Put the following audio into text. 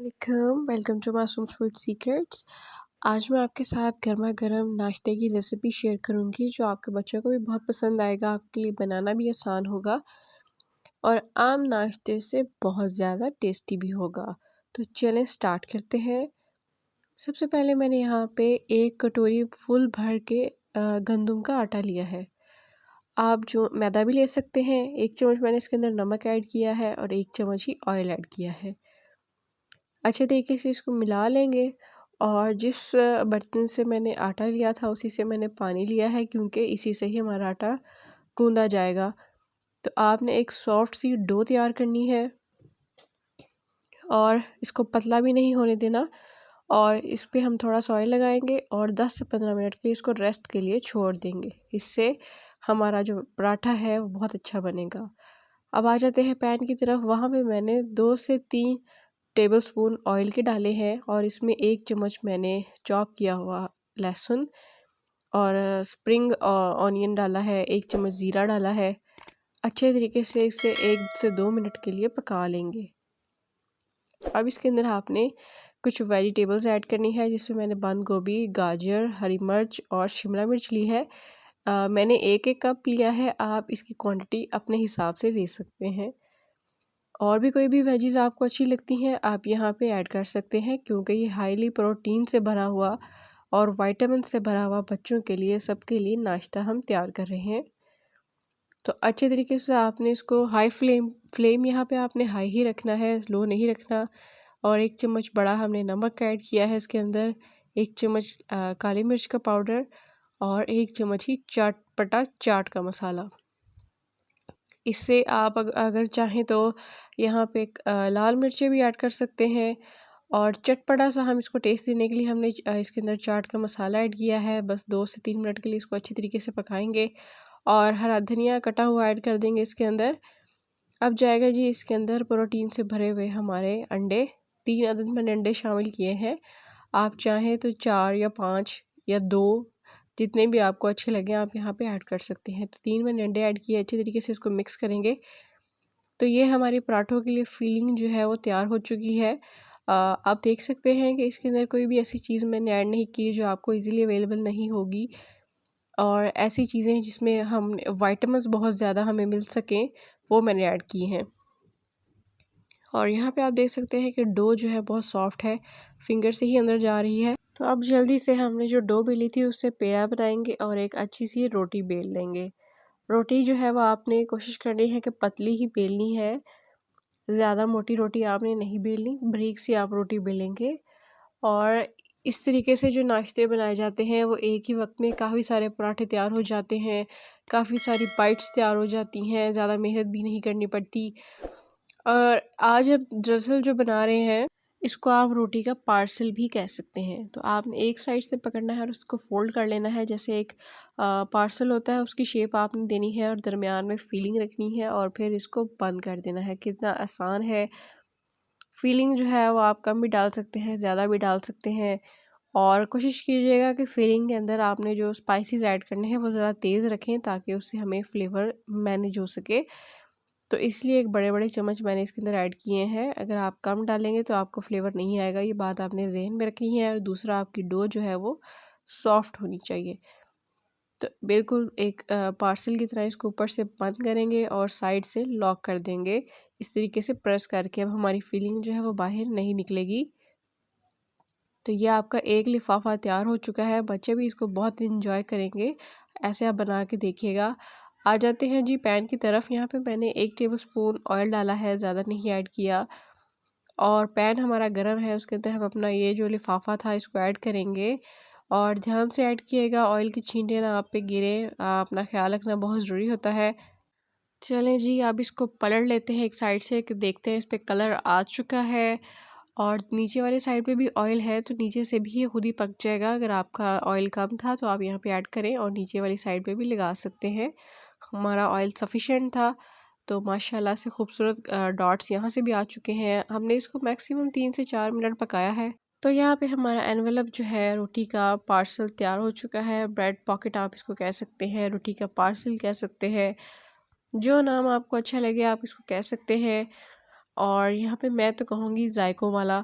Welcome to Masoom's food secrets. आज मैं आपके साथ गर्मा गर्म नाश्ते की रेसिपी शेयर करूंगी जो आपके बच्चों को भी बहुत पसंद आएगा, आपके लिए बनाना भी आसान होगा और आम नाश्ते से बहुत ज़्यादा टेस्टी भी होगा। तो चलें स्टार्ट करते हैं। सबसे पहले मैंने यहाँ पे 1 कटोरी फुल भर के गंदम का आटा लिया है। आप जो मैदा भी ले सकते हैं। 1 चम्मच मैंने इसके अंदर नमक ऐड किया है और 1 चम्मच ही ऑयल ऐड किया है। अच्छे तरीके से इसको मिला लेंगे और जिस बर्तन से मैंने आटा लिया था उसी से मैंने पानी लिया है, क्योंकि इसी से ही हमारा आटा गूंदा जाएगा। तो आपने एक सॉफ्ट सी डो तैयार करनी है और इसको पतला भी नहीं होने देना, और इस पे हम थोड़ा सा ऑयल लगाएंगे और 10 से 15 मिनट के लिए इसको रेस्ट के लिए छोड़ देंगे। इससे हमारा जो पराठा है वो बहुत अच्छा बनेगा। अब आ जाते हैं पैन की तरफ। वहाँ पे मैंने 2 से 3 टेबलस्पून ऑयल के डाले हैं और इसमें 1 चम्मच मैंने चॉप किया हुआ लहसुन और स्प्रिंग ऑनियन डाला है। 1 चम्मच ज़ीरा डाला है। अच्छे तरीके से इसे 1 से 2 मिनट के लिए पका लेंगे। अब इसके अंदर आपने कुछ वेजिटेबल्स ऐड करनी है, जिसमें मैंने बंद गोभी, गाजर, हरी मिर्च और शिमला मिर्च ली है। मैंने 1 कप लिया है। आप इसकी क्वांटिटी अपने हिसाब से ले सकते हैं। और भी कोई भी वेजीज़ आपको अच्छी लगती हैं आप यहाँ पे ऐड कर सकते हैं, क्योंकि ये हाईली प्रोटीन से भरा हुआ और विटामिन से भरा हुआ बच्चों के लिए, सबके लिए नाश्ता हम तैयार कर रहे हैं। तो अच्छे तरीके से आपने इसको हाई फ्लेम यहाँ पे आपने हाई ही रखना है, लो नहीं रखना। और 1 चम्मच बड़ा हमने नमक ऐड किया है इसके अंदर, 1 चम्मच काली मिर्च का पाउडर और 1 चम्मच ही चटपटा चाट का मसाला। इससे आप अगर चाहें तो यहाँ पे लाल मिर्चें भी ऐड कर सकते हैं। और चटपटा सा हम इसको टेस्ट देने के लिए हमने इसके अंदर चाट का मसाला ऐड किया है। बस 2 से 3 मिनट के लिए इसको अच्छी तरीके से पकाएंगे और हरा धनिया कटा हुआ ऐड कर देंगे इसके अंदर। अब जाएगा जी इसके अंदर प्रोटीन से भरे हुए हमारे अंडे। 3 अदद मैंने अंडे शामिल किए हैं। आप चाहें तो 4 या 5 या 2, जितने भी आपको अच्छे लगे आप यहाँ पे ऐड कर सकते हैं। तो 3 मैंने अंडे ऐड किए। अच्छे तरीके से इसको मिक्स करेंगे। तो ये हमारी पराठों के लिए फीलिंग जो है वो तैयार हो चुकी है। आप देख सकते हैं कि इसके अंदर कोई भी ऐसी चीज़ मैंने ऐड नहीं की जो आपको इजीली अवेलेबल नहीं होगी, और ऐसी चीज़ें जिसमें हम विटामिन्स बहुत ज़्यादा हमें मिल सकें वो मैंने ऐड की हैं। और यहाँ पे आप देख सकते हैं कि डो जो है बहुत सॉफ्ट है, फिंगर से ही अंदर जा रही है। तो अब जल्दी से हमने जो डो बेली थी उससे पेड़ा बनाएंगे और एक अच्छी सी रोटी बेल लेंगे। रोटी जो है वो आपने कोशिश करनी है कि पतली ही बेलनी है, ज़्यादा मोटी रोटी आपने नहीं बेलनी, बारीक सी आप रोटी बेलेंगे। और इस तरीके से जो नाश्ते बनाए जाते हैं वो एक ही वक्त में काफ़ी सारे पराठे तैयार हो जाते हैं, काफ़ी सारी बाइट्स तैयार हो जाती हैं, ज़्यादा मेहनत भी नहीं करनी पड़ती। और आज अब दरअसल जो बना रहे हैं इसको आप रोटी का पार्सल भी कह सकते हैं। तो आपने एक साइड से पकड़ना है और उसको फोल्ड कर लेना है, जैसे एक पार्सल होता है उसकी शेप आपने देनी है और दरमियान में फीलिंग रखनी है और फिर इसको बंद कर देना है। कितना आसान है। फीलिंग जो है वो आप कम भी डाल सकते हैं, ज़्यादा भी डाल सकते हैं। और कोशिश कीजिएगा कि फीलिंग के अंदर आपने जो स्पाइसेस ऐड करने हैं वो ज़रा तेज़ रखें, ताकि उससे हमें फ्लेवर मैनेज हो सके। तो इसलिए एक बड़े बड़े चम्मच मैंने इसके अंदर ऐड किए हैं। अगर आप कम डालेंगे तो आपको फ्लेवर नहीं आएगा, ये बात आपने जहन में रखनी है। और दूसरा, आपकी डो जो है वो सॉफ्ट होनी चाहिए। तो बिल्कुल एक पार्सल की तरह इसको ऊपर से बंद करेंगे और साइड से लॉक कर देंगे, इस तरीके से प्रेस करके। अब हमारी फीलिंग जो है वो बाहर नहीं निकलेगी। तो ये आपका एक लिफाफा तैयार हो चुका है। बच्चे भी इसको बहुत इंजॉय करेंगे, ऐसे आप बना के देखिएगा। आ जाते हैं जी पैन की तरफ। यहाँ पे मैंने 1 टेबलस्पून ऑयल डाला है, ज़्यादा नहीं ऐड किया। और पैन हमारा गर्म है, उसके अंदर हम अपना ये जो लिफाफा था इसको ऐड करेंगे। और ध्यान से ऐड किएगा, ऑयल की छींटे ना आप पे गिरे, अपना ख्याल रखना बहुत ज़रूरी होता है। चलें जी, अब इसको पलट लेते हैं एक साइड से कि देखते हैं इस पे कलर आ चुका है। और नीचे वाले साइड पे भी ऑयल है, तो नीचे से भी ये खुद ही पक जाएगा। अगर आपका ऑयल कम था तो आप यहाँ पे ऐड करें और नीचे वाली साइड पे भी लगा सकते हैं। हमारा ऑयल सफिशिएंट था, तो माशाल्लाह से खूबसूरत डॉट्स यहाँ से भी आ चुके हैं। हमने इसको मैक्सिमम 3 से 4 मिनट पकाया है। तो यहाँ पे हमारा एनवेलप जो है रोटी का पार्सल तैयार हो चुका है। ब्रेड पॉकेट आप इसको कह सकते हैं, रोटी का पार्सल कह सकते हैं, जो नाम आपको अच्छा लगे आप इसको कह सकते हैं। और यहाँ पे मैं तो कहूँगी जायकों वाला